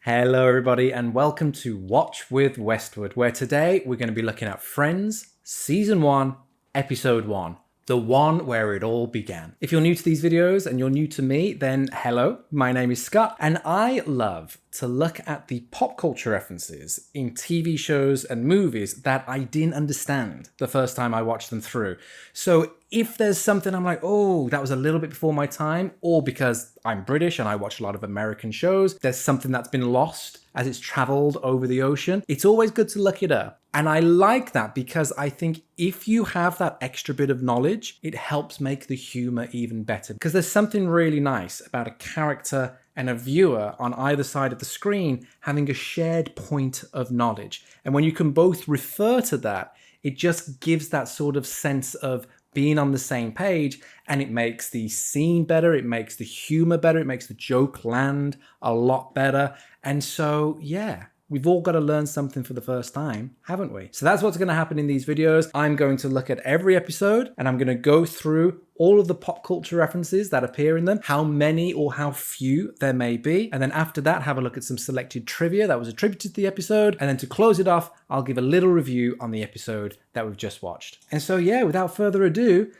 Hello everybody and welcome to Watch with Westwood, where today we're going to be looking at Friends Season 1, Episode 1. The one where it all began. If you're new to these videos and you're new to me, then hello, my name is Scott, and I love to look at the pop culture references in TV shows and movies that I didn't understand the first time I watched them through. So if there's something I'm like, oh, that was a little bit before my time, or because I'm British and I watch a lot of American shows, there's something that's been lost as it's traveled over the ocean, it's always good to look it up. And I like that because I think if you have that extra bit of knowledge, it helps make the humor even better. Because there's something really nice about a character and a viewer on either side of the screen having a shared point of knowledge. And when you can both refer to that, it just gives that sort of sense of being on the same page, and it makes the scene better, it makes the humor better, it makes the joke land a lot better. And so, yeah, we've all got to learn something for the first time, haven't we? So that's what's going to happen in these videos. I'm going to look at every episode and I'm going to go through all of the pop culture references that appear in them, how many or how few there may be. And then after that, have a look at some selected trivia that was attributed to the episode. And then to close it off, I'll give a little review on the episode that we've just watched. And so, yeah, without further ado,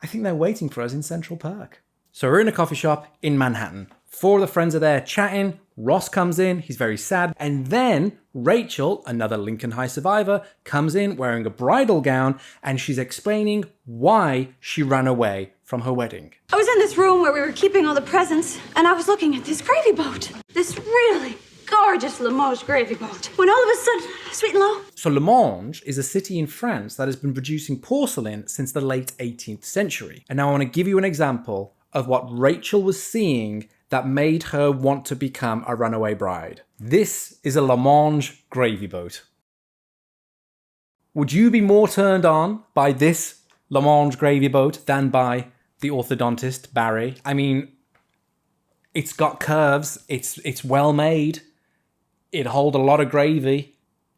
I think they're waiting for us in Central Perk. So we're in a coffee shop in Manhattan. Four of the friends are there chatting. Ross comes in, he's very sad. And then Rachel, another Lincoln High survivor, comes in wearing a bridal gown and she's explaining why she ran away from her wedding. I was in this room where we were keeping all the presents and I was looking at this gravy boat. This really gorgeous Limoges Gravy Boat. When all of a sudden, sweet and low. So Limoges is a city in France that has been producing porcelain since the late 18th century. And now I want to give you an example of what Rachel was seeing that made her want to become a runaway bride. This is a Limoges Gravy Boat. Would you be more turned on by this Limoges Gravy Boat than by the orthodontist, Barry? I mean, it's got curves, it's well made, it hold a lot of gravy.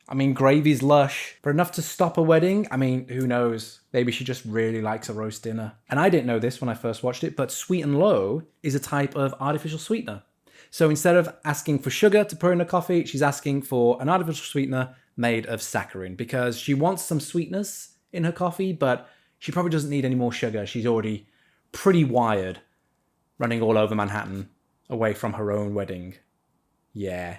I mean, gravy's lush, but enough to stop a wedding? I mean, who knows? Maybe she just really likes a roast dinner. And I didn't know this when I first watched it, but sweet and low is a type of artificial sweetener. So instead of asking for sugar to put in her coffee, she's asking for an artificial sweetener made of saccharin because she wants some sweetness in her coffee, but she probably doesn't need any more sugar. She's already pretty wired, running all over Manhattan away from her own wedding. Yeah,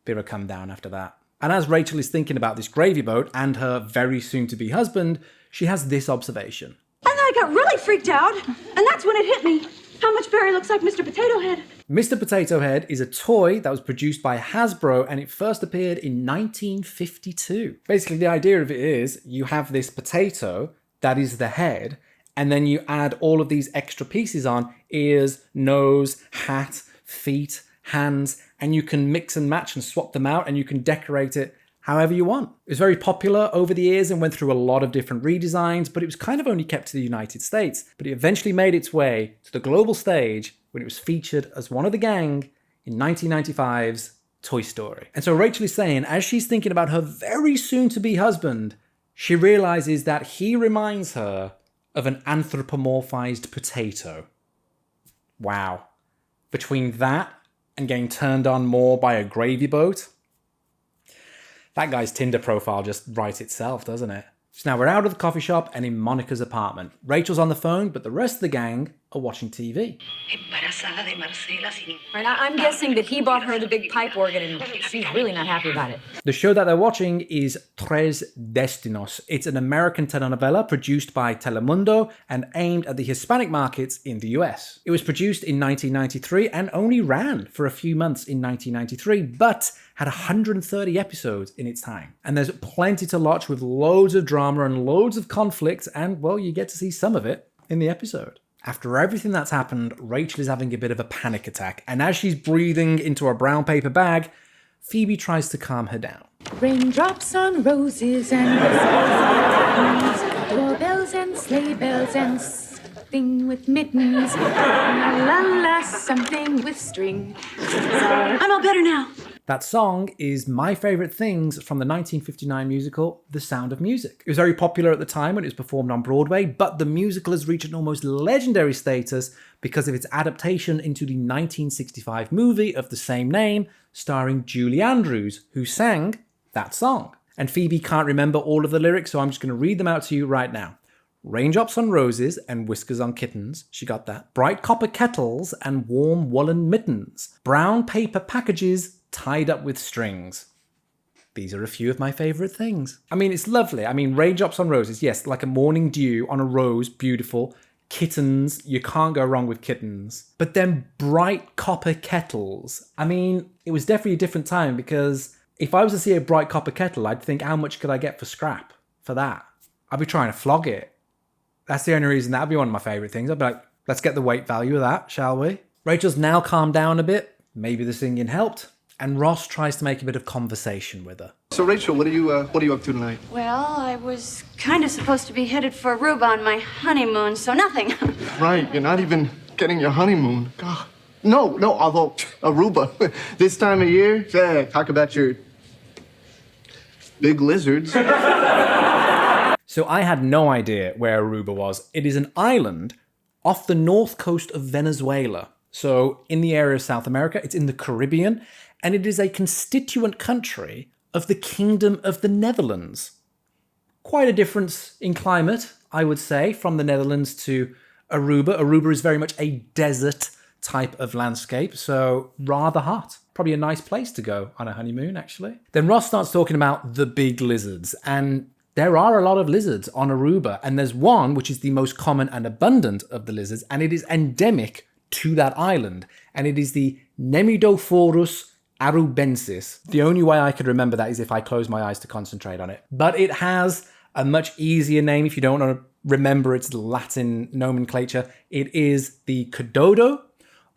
bit of a come down after that. And as Rachel is thinking about this gravy boat and her very soon-to-be husband, she has this observation. And then I got really freaked out, and that's when it hit me. How much Barry looks like Mr. Potato Head. Mr. Potato Head is a toy that was produced by Hasbro and it first appeared in 1952. Basically, the idea of it is you have this potato that is the head, and then you add all of these extra pieces on: ears, nose, hat, feet, hands, and you can mix and match and swap them out and you can decorate it however you want. It was very popular over the years and went through a lot of different redesigns, but it was kind of only kept to the United States. But it eventually made its way to the global stage when it was featured as one of the gang in 1995's Toy Story. And so Rachel is saying, as she's thinking about her very soon-to-be husband, she realizes that he reminds her of an anthropomorphized potato. Wow. Between that and getting turned on more by a gravy boat, that guy's Tinder profile just writes itself, doesn't it? So now we're out of the coffee shop and in Monica's apartment. Rachel's on the phone, but the rest of the gang are watching TV. Right, I'm guessing that he bought her the big pipe organ and she's really not happy about it. The show that they're watching is Tres Destinos. It's an American telenovela produced by Telemundo and aimed at the Hispanic markets in the US. It was produced in 1993 and only ran for a few months in 1993, but had 130 episodes in its time. And there's plenty to watch with loads of drama and loads of conflict, and well, you get to see some of it in the episode. After everything that's happened, Rachel is having a bit of a panic attack, and as she's breathing into a brown paper bag, Phoebe tries to calm her down. Raindrops on roses and doorbells and sleigh bells and something with mittens. La la la, something with string. I'm all better now. That song is my favorite things from the 1959 musical, The Sound of Music. It was very popular at the time when it was performed on Broadway, but the musical has reached an almost legendary status because of its adaptation into the 1965 movie of the same name, starring Julie Andrews, who sang that song. And Phoebe can't remember all of the lyrics, so I'm just going to read them out to you right now. Raindrops on roses and whiskers on kittens. She got that. Bright copper kettles and warm woolen mittens. Brown paper packages tied up with strings. These are a few of my favourite things. I mean, it's lovely. I mean, raindrops on roses, yes, like a morning dew on a rose, beautiful. Kittens, you can't go wrong with kittens. But then bright copper kettles. I mean, it was definitely a different time because if I was to see a bright copper kettle, I'd think, how much could I get for scrap for that? I'd be trying to flog it. That's the only reason that'd be one of my favourite things. I'd be like, let's get the weight value of that, shall we? Rachel's now calmed down a bit. Maybe the singing helped. And Ross tries to make a bit of conversation with her. So Rachel, what are you up to tonight? Well, I was kind of supposed to be headed for Aruba on my honeymoon, so nothing. Right, you're not even getting your honeymoon. God. No, although Aruba, this time of year, yeah, talk about your big lizards. So I had no idea where Aruba was. It is an island off the north coast of Venezuela. So in the area of South America, it's in the Caribbean, and it is a constituent country of the Kingdom of the Netherlands. Quite a difference in climate, I would say, from the Netherlands to Aruba. Aruba is very much a desert type of landscape, so rather hot. Probably a nice place to go on a honeymoon, actually. Then Ross starts talking about the big lizards, and there are a lot of lizards on Aruba, and there's one which is the most common and abundant of the lizards, and it is endemic to that island, and it is the Nemidophorus arubensis. The only way I could remember that is if I close my eyes to concentrate on it. But it has a much easier name if you don't want to remember its Latin nomenclature. It is the Kododo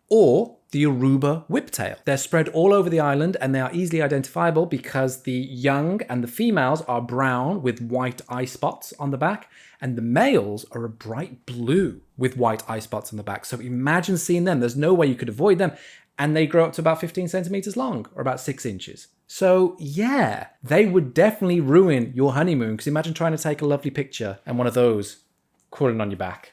or the Aruba whiptail. They're spread all over the island and they are easily identifiable because the young and the females are brown with white eye spots on the back, and the males are a bright blue with white eye spots on the back. So imagine seeing them. There's no way you could avoid them. And they grow up to about 15 centimeters long, or about 6 inches. So yeah, they would definitely ruin your honeymoon, because imagine trying to take a lovely picture and one of those crawling on your back.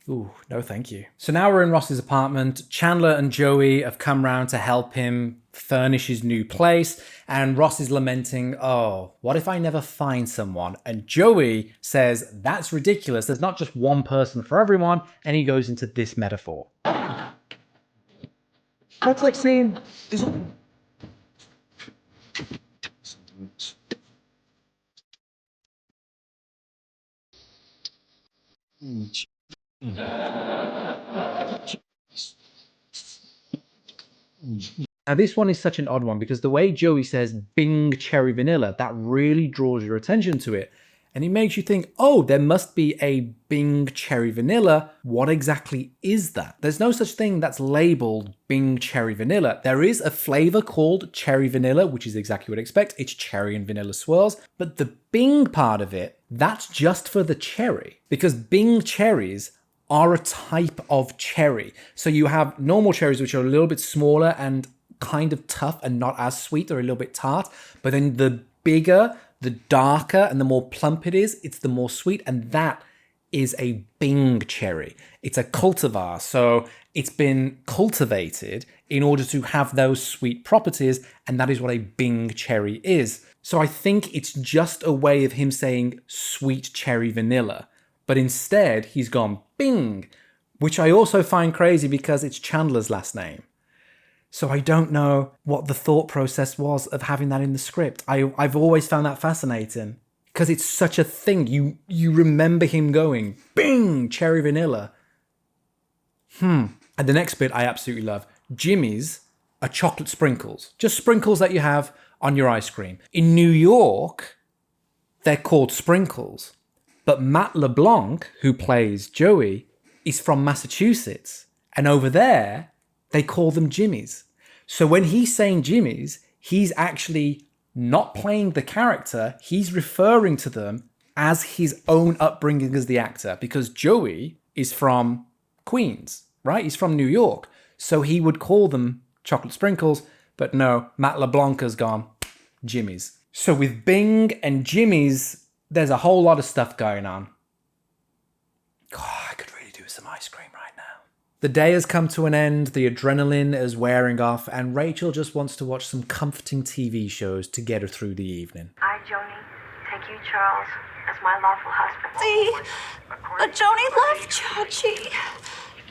Ooh, no thank you. So now we're in Ross's apartment. Chandler and Joey have come round to help him furnish his new place. And Ross is lamenting, oh, what if I never find someone? And Joey says, that's ridiculous. There's not just one person for everyone. And he goes into this metaphor. That's like saying, Now this one is such an odd one because the way Joey says Bing cherry vanilla, that really draws your attention to it. And it makes you think, oh, there must be a Bing cherry vanilla. What exactly is that? There's no such thing that's labeled Bing cherry vanilla. There is a flavor called cherry vanilla, which is exactly what I expect. It's cherry and vanilla swirls. But the Bing part of it, that's just for the cherry. Because Bing cherries are a type of cherry. So you have normal cherries, which are a little bit smaller and kind of tough and not as sweet. They're a little bit tart. But then the bigger, the darker and the more plump it is, it's the more sweet. And that is a Bing cherry. It's a cultivar. So it's been cultivated in order to have those sweet properties. And that is what a Bing cherry is. So I think it's just a way of him saying sweet cherry vanilla. But instead, he's gone Bing, which I also find crazy because it's Chandler's last name. So I don't know what the thought process was of having that in the script. I've always found that fascinating because it's such a thing. You remember him going, Bing, cherry vanilla. And the next bit I absolutely love. Jimmy's are chocolate sprinkles. Just sprinkles that you have on your ice cream. In New York, they're called sprinkles. But Matt LeBlanc, who plays Joey, is from Massachusetts. And over there, they call them Jimmy's. So when he's saying Jimmy's, he's actually not playing the character. He's referring to them as his own upbringing as the actor. Because Joey is from Queens, right? He's from New York. So he would call them chocolate sprinkles. But no, Matt LeBlanc has gone Jimmy's. So with Bing and Jimmy's, there's a whole lot of stuff going on. God, I could really do some ice cream right now. The day has come to an end, the adrenaline is wearing off, and Rachel just wants to watch some comforting TV shows to get her through the evening. I, Joanie, take you, Charles, as my lawful husband. See? But Joanie loved Chachi.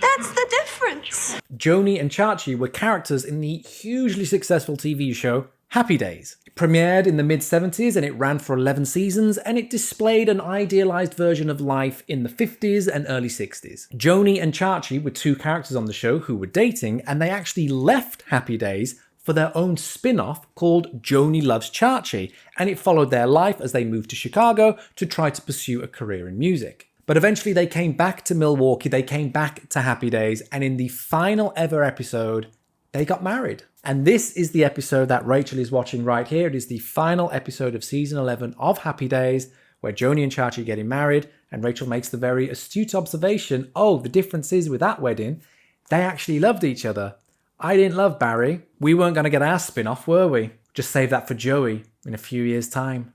That's the difference. Joanie and Chachi were characters in the hugely successful TV show Happy Days. It premiered in the mid-70s and it ran for 11 seasons, and it displayed an idealized version of life in the 50s and early 60s. Joanie and Chachi were two characters on the show who were dating, and they actually left Happy Days for their own spin-off called Joanie Loves Chachi, and it followed their life as they moved to Chicago to try to pursue a career in music. But eventually they came back to Milwaukee, they came back to Happy Days, and in the final ever episode, they got married. And this is the episode that Rachel is watching right here. It is the final episode of season 11 of Happy Days, where Joanie and Chachi are getting married, and Rachel makes the very astute observation, oh, the difference is with that wedding, they actually loved each other. I didn't love Barry. We weren't going to get our spin-off, were we? Just save that for Joey in a few years' time.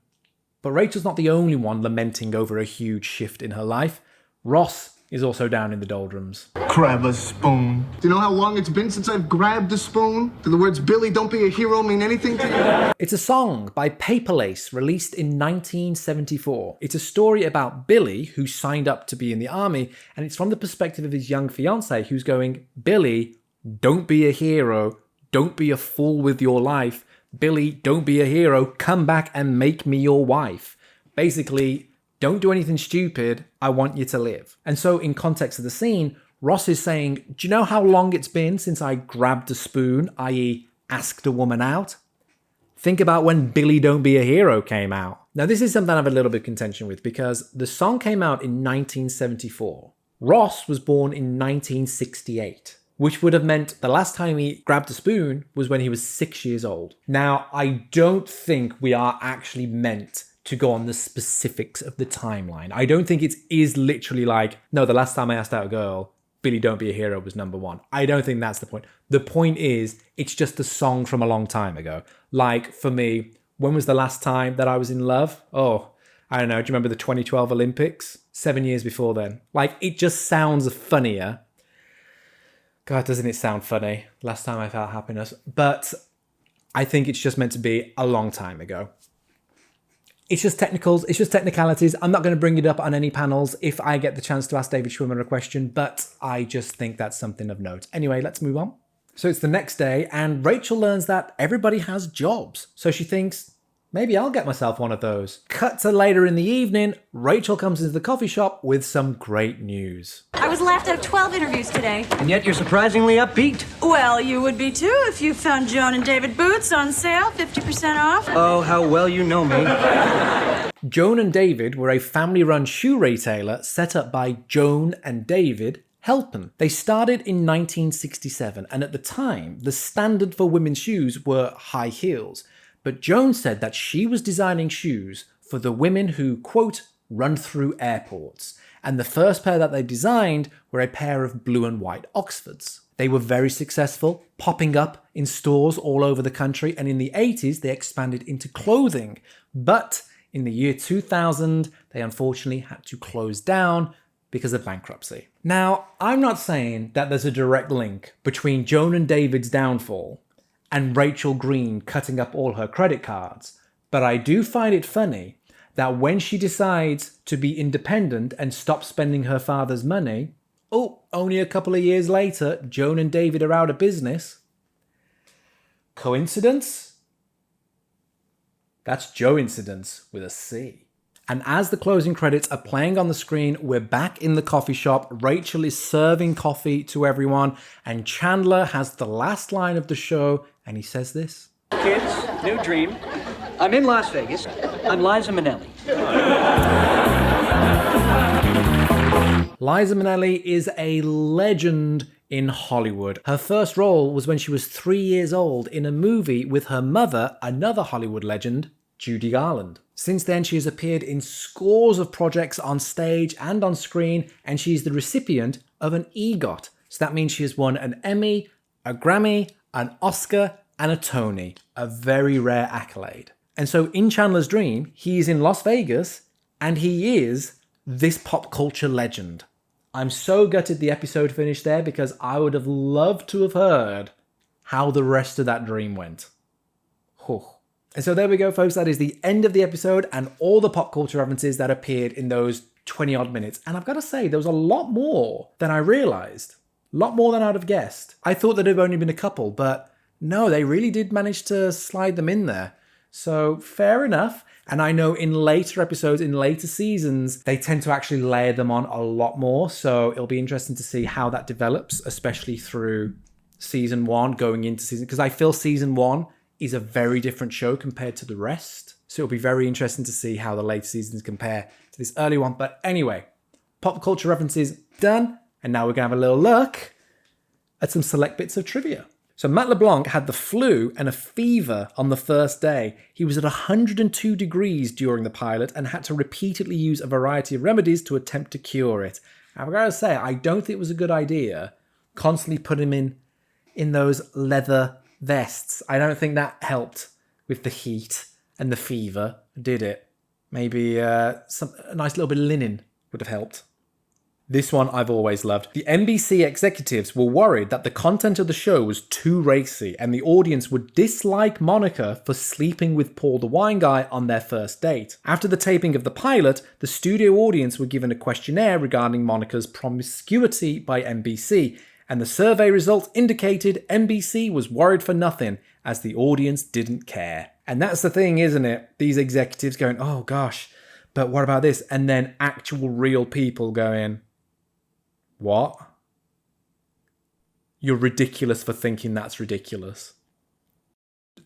But Rachel's not the only one lamenting over a huge shift in her life. Ross is also down in the doldrums. Grab a spoon. Do you know how long it's been since I've grabbed a spoon? Do the words Billy, don't be a hero mean anything to you? It's a song by Paper Lace released in 1974. It's a story about Billy, who signed up to be in the army, and it's from the perspective of his young fiancée who's going, Billy, don't be a hero. Don't be a fool with your life. Billy, don't be a hero. Come back and make me your wife. Basically, don't do anything stupid. I want you to live. And so in context of the scene, Ross is saying, do you know how long it's been since I grabbed a spoon, i.e. asked a woman out? Think about when Billy Don't Be a Hero came out. Now this is something I have a little bit of contention with because the song came out in 1974. Ross was born in 1968. Which would have meant the last time he grabbed a spoon was when he was 6 years old. Now, I don't think we are actually meant to go on the specifics of the timeline. I don't think it is literally like, no, the last time I asked out a girl, Billy Don't Be a Hero was number one. I don't think that's the point. The point is, it's just a song from a long time ago. Like, for me, when was the last time that I was in love? Oh, I don't know. Do you remember the 2012 Olympics? 7 years before then. Like, it just sounds funnier. God, doesn't it sound funny? Last time I felt happiness. But I think it's just meant to be a long time ago. It's just technicals. It's just technicalities. I'm not going to bring it up on any panels if I get the chance to ask David Schwimmer a question, but I just think that's something of note. Anyway, let's move on. So it's the next day, and Rachel learns that everybody has jobs. So she thinks, maybe I'll get myself one of those. Cut to later in the evening, Rachel comes into the coffee shop with some great news. I was laughed out of 12 interviews today. And yet you're surprisingly upbeat. Well, you would be too if you found Joan and David boots on sale, 50% off. Oh, how well you know me. Joan and David were a family-run shoe retailer set up by Joan and David Helpen. They started in 1967, and at the time, the standard for women's shoes were high heels. But Joan said that she was designing shoes for the women who, quote, run through airports. And the first pair that they designed were a pair of blue and white Oxfords. They were very successful, popping up in stores all over the country, and in the 80s they expanded into clothing. But in the year 2000, they unfortunately had to close down because of bankruptcy. Now, I'm not saying that there's a direct link between Joan and David's downfall and Rachel Green cutting up all her credit cards, but I do find it funny that when she decides to be independent and stop spending her father's money, oh, only a couple of years later, Joan and David are out of business. Coincidence? That's Joincidence with a C. And as the closing credits are playing on the screen, we're back in the coffee shop. Rachel is serving coffee to everyone, and Chandler has the last line of the show, and he says this. Kids, new dream. I'm in Las Vegas. I'm Liza Minnelli. Liza Minnelli is a legend in Hollywood. Her first role was when she was 3 years old in a movie with her mother, another Hollywood legend, Judy Garland. Since then, she has appeared in scores of projects on stage and on screen, and she's the recipient of an EGOT. So that means she has won an Emmy, a Grammy, an Oscar, and a Tony, a very rare accolade. And so in Chandler's dream, he is in Las Vegas, and he is this pop culture legend. I'm so gutted the episode finished there because I would have loved to have heard how the rest of that dream went. Whew. And so there we go, folks. That is the end of the episode and all the pop culture references that appeared in those 20 odd minutes. And I've got to say, there was a lot more than I realized. A lot more than I'd have guessed. I thought there'd have only been a couple, but no, they really did manage to slide them in there. So fair enough. And I know in later episodes, in later seasons, they tend to actually layer them on a lot more. So it'll be interesting to see how that develops, especially through season 1 going into season, because I feel season 1 is a very different show compared to the rest. So it'll be very interesting to see how the later seasons compare to this early one. But anyway, pop culture references done. And now we're going to have a little look at some select bits of trivia. So Matt LeBlanc had the flu and a fever on the first day. He was at 102 degrees during the pilot and had to repeatedly use a variety of remedies to attempt to cure it. I've got to say, I don't think it was a good idea constantly put him in those leather vests. I don't think that helped with the heat and the fever, did it? Maybe a nice little bit of linen would have helped. This one I've always loved. The NBC executives were worried that the content of the show was too racy and the audience would dislike Monica for sleeping with Paul the wine guy on their first date. After the taping of the pilot, the studio audience were given a questionnaire regarding Monica's promiscuity by NBC, and the survey results indicated NBC was worried for nothing as the audience didn't care. And that's the thing, isn't it? These executives going, oh gosh, but what about this? And then actual real people going, what? You're ridiculous for thinking that's ridiculous.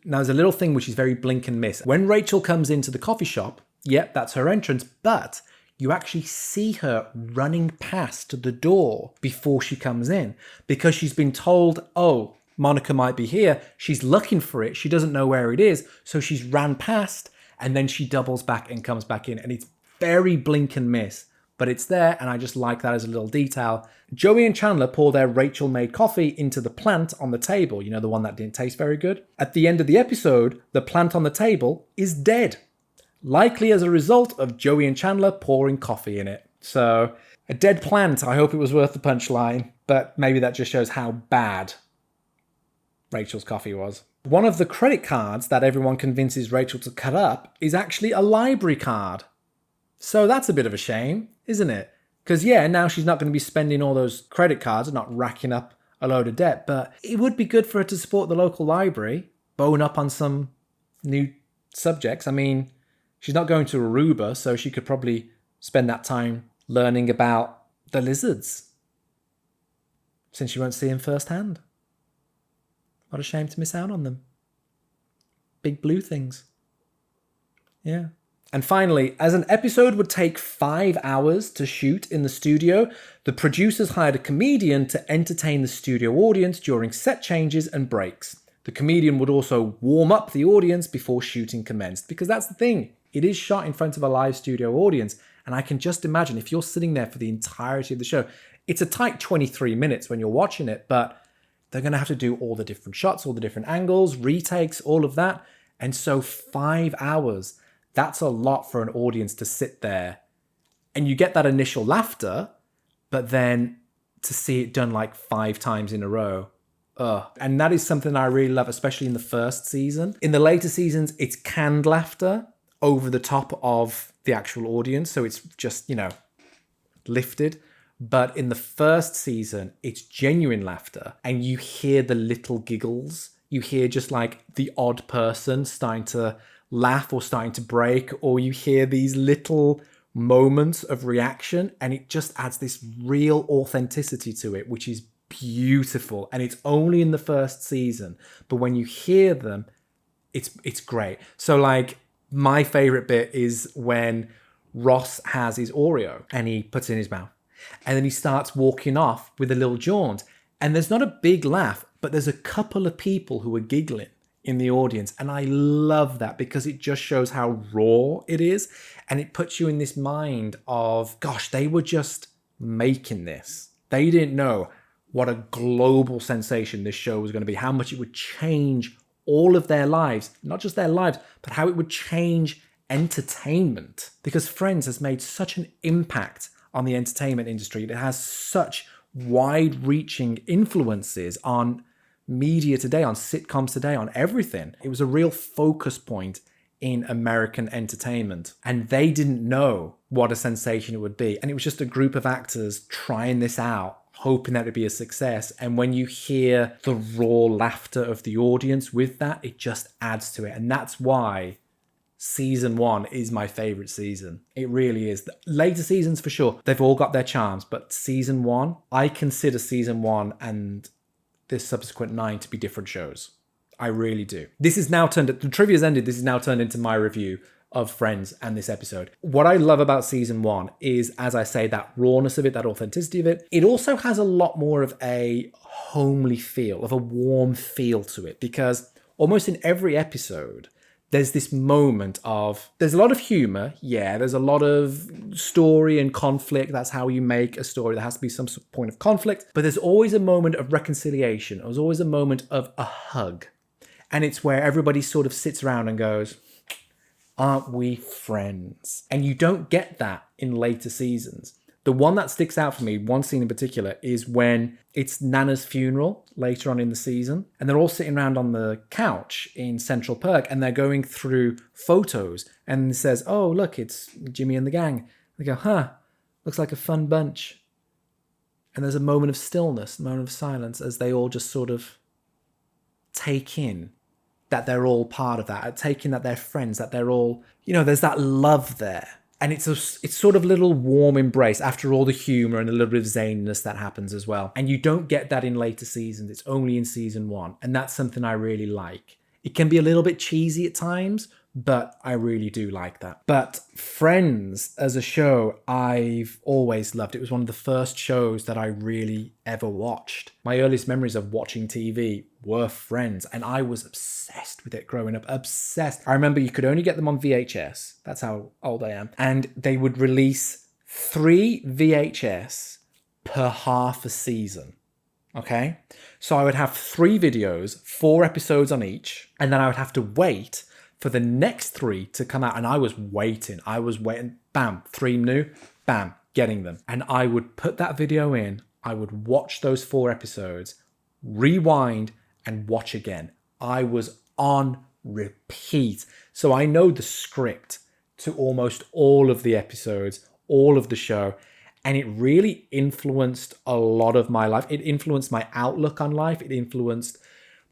Now, there's a little thing which is very blink and miss. When Rachel comes into the coffee shop, yep, that's her entrance, but you actually see her running past the door before she comes in because she's been told, oh, Monica might be here. She's looking for it. She doesn't know where it is. So she's ran past and then she doubles back and comes back in. And it's very blink and miss. But it's there, and I just like that as a little detail. Joey and Chandler pour their Rachel-made coffee into the plant on the table. You know, the one that didn't taste very good? At the end of the episode, the plant on the table is dead. Likely as a result of Joey and Chandler pouring coffee in it. So, a dead plant. I hope it was worth the punchline. But maybe that just shows how bad Rachel's coffee was. One of the credit cards that everyone convinces Rachel to cut up is actually a library card. So that's a bit of a shame, isn't it? Because yeah, now she's not going to be spending all those credit cards and not racking up a load of debt, but it would be good for her to support the local library, bone up on some new subjects. I mean, she's not going to Aruba, so she could probably spend that time learning about the lizards, since she won't see them firsthand. What a shame to miss out on them. Big blue things. Yeah. And finally, as an episode would take 5 hours to shoot in the studio, the producers hired a comedian to entertain the studio audience during set changes and breaks. The comedian would also warm up the audience before shooting commenced, because that's the thing. It is shot in front of a live studio audience, and I can just imagine if you're sitting there for the entirety of the show, it's a tight 23 minutes when you're watching it, but they're going to have to do all the different shots, all the different angles, retakes, all of that. And so 5 hours... that's a lot for an audience to sit there. And you get that initial laughter, but then to see it done like 5 times in a row. And that is something I really love, especially in the first season. In the later seasons, it's canned laughter over the top of the actual audience. So it's just, you know, lifted. But in the first season, it's genuine laughter. And you hear the little giggles. You hear just like the odd person starting to laugh or starting to break, or you hear these little moments of reaction, and it just adds this real authenticity to it, which is beautiful. And it's only in the first season, but when you hear them, it's great. So like my favorite bit is when Ross has his Oreo and he puts it in his mouth and then he starts walking off with a little jaunt, and there's not a big laugh, but there's a couple of people who are giggling in the audience. And I love that because it just shows how raw it is. And it puts you in this mind of, gosh, they were just making this. They didn't know what a global sensation this show was going to be, how much it would change all of their lives, not just their lives, but how it would change entertainment. Because Friends has made such an impact on the entertainment industry. It has such wide-reaching influences on media today, on sitcoms today, on everything. It was a real focus point in American entertainment. And they didn't know what a sensation it would be. And it was just a group of actors trying this out, hoping that it'd be a success. And when you hear the raw laughter of the audience with that, it just adds to it. And that's why season 1 is my favorite season. It really is. The later seasons, for sure, they've all got their charms. But season 1, I consider season 1 and this subsequent 9 to be different shows. I really do. This is now turned, the trivia's ended, this is now turned into my review of Friends and this episode. What I love about season 1 is, as I say, that rawness of it, that authenticity of it. It also has a lot more of a homely feel, of a warm feel to it, because almost in every episode, there's this moment of, there's a lot of humor, yeah, there's a lot of story and conflict. That's how you make a story. There has to be some point of conflict, but there's always a moment of reconciliation. There's always a moment of a hug. And it's where everybody sort of sits around and goes, aren't we friends? And you don't get that in later seasons. The one that sticks out for me, one scene in particular, is when it's Nana's funeral later on in the season. And they're all sitting around on the couch in Central Perk and they're going through photos. And it says, oh, look, it's Jimmy and the gang. They go, looks like a fun bunch. And there's a moment of stillness, a moment of silence as they all just sort of take in that they're all part of that, take in that they're friends, that they're all, there's that love there. And it's sort of a little warm embrace after all the humor and a little bit of zaniness that happens as well. And you don't get that in later seasons. It's only in season 1. And that's something I really like. It can be a little bit cheesy at times, but I really do like that. But Friends as a show, I've always loved. It was one of the first shows that I really ever watched. My earliest memories of watching TV were Friends, and I was obsessed with it growing up. Obsessed. I remember you could only get them on VHS. That's how old I am. And they would release 3 VHS per half a season. Okay? So I would have 3 videos, 4 episodes on each, and then I would have to wait for the next 3 to come out. And I was waiting. Bam, 3 new, bam, getting them. And I would put that video in. I would watch those 4 episodes, rewind, and watch again. I was on repeat. So I know the script to almost all of the episodes, all of the show. And it really influenced a lot of my life. It influenced my outlook on life. It influenced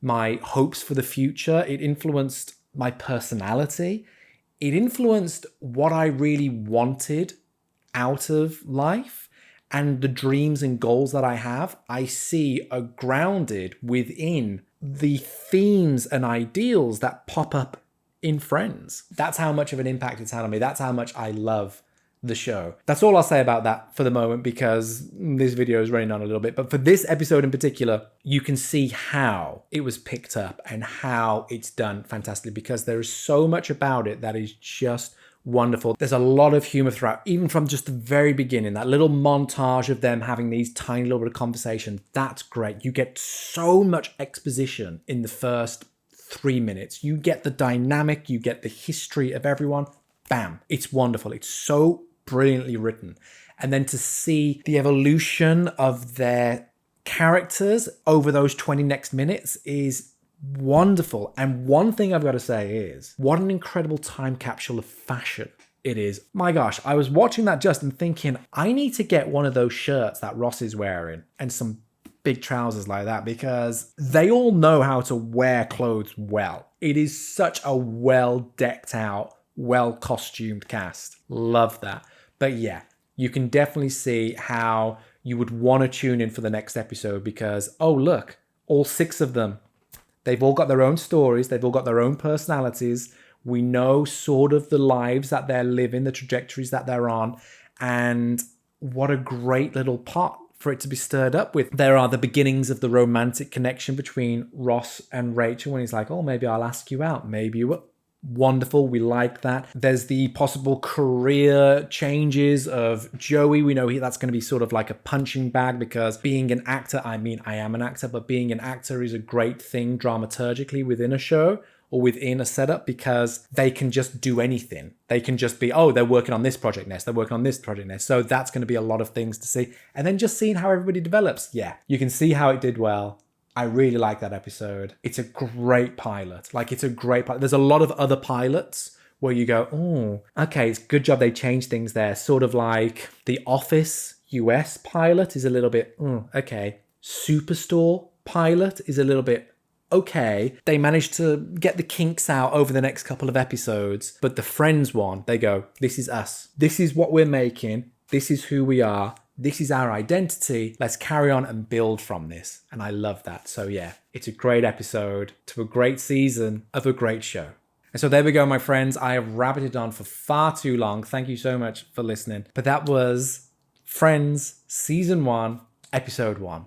my hopes for the future. It influenced my personality. It influenced what I really wanted out of life, and the dreams and goals that I have, I see are grounded within the themes and ideals that pop up in Friends. That's how much of an impact it's had on me. That's how much I love the show. That's all I'll say about that for the moment, because this video is running on a little bit. But for this episode in particular, you can see how it was picked up and how it's done fantastically, because there is so much about it that is just wonderful. There's a lot of humor throughout, even from just the very beginning, that little montage of them having these tiny little bit of conversations. That's great. You get so much exposition in the first 3 minutes. You get the dynamic, you get the history of everyone. Bam. It's wonderful. It's so brilliantly written. And then to see the evolution of their characters over those 20 next minutes is wonderful. And one thing I've got to say is, what an incredible time capsule of fashion it is. My gosh, I was watching that just and thinking, I need to get one of those shirts that Ross is wearing and some big trousers like that, because they all know how to wear clothes well. It is such a well decked out, well costumed cast. Love that. But yeah, you can definitely see how you would want to tune in for the next episode, because, oh look, all 6 of them, they've all got their own stories. They've all got their own personalities. We know sort of the lives that they're living, the trajectories that they're on. And what a great little pot for it to be stirred up with. There are the beginnings of the romantic connection between Ross and Rachel when he's like, oh, maybe I'll ask you out. Maybe you will. Wonderful. We like that. There's the possible career changes of Joey. We know that's going to be sort of like a punching bag, because being an actor, I mean, I am an actor, but being an actor is a great thing dramaturgically within a show. or within a setup because they can just do anything. They can just be, oh, they're working on this project next, they're working on this project next. So that's going to be a lot of things to see. And then just seeing how everybody develops. Yeah, you can see how it did well. I really like that episode. It's a great pilot. Like, it's a great pilot. There's a lot of other pilots where you go, oh, okay, it's good job they changed things there. Sort of like The Office US pilot is a little bit, okay. Superstore pilot is a little bit, okay. They managed to get the kinks out over the next couple of episodes. But the Friends one, they go, this is us. This is what we're making. This is who we are. This is our identity. Let's carry on and build from this. And I love that. So yeah, it's a great episode to a great season of a great show. And so there we go, my friends. I have rabbited on for far too long. Thank you so much for listening. But that was Friends Season 1, Episode 1.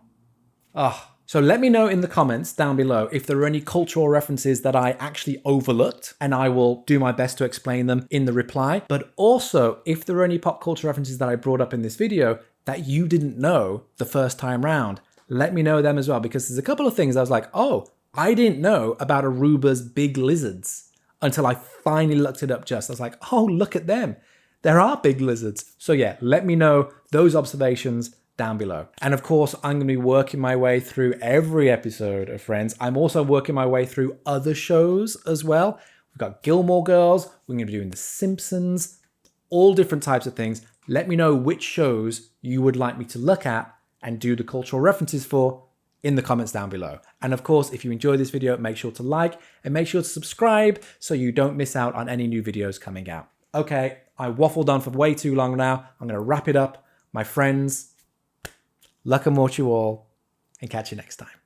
So let me know in the comments down below if there are any cultural references that I actually overlooked, and I will do my best to explain them in the reply. But also, if there are any pop culture references that I brought up in this video that you didn't know the first time round, let me know them as well, because there's a couple of things I was like, oh, I didn't know about Aruba's big lizards until I finally looked it up just. I was like, oh, look at them. There are big lizards. So yeah, let me know those observations down below. And of course, I'm going to be working my way through every episode of Friends. I'm also working my way through other shows as well. We've got Gilmore Girls. We're going to be doing The Simpsons, all different types of things. Let me know which shows you would like me to look at and do the cultural references for in the comments down below. And of course, if you enjoyed this video, make sure to like and make sure to subscribe so you don't miss out on any new videos coming out. Okay, I waffled on for way too long now. I'm going to wrap it up. My friends, luck and more to you all, and catch you next time.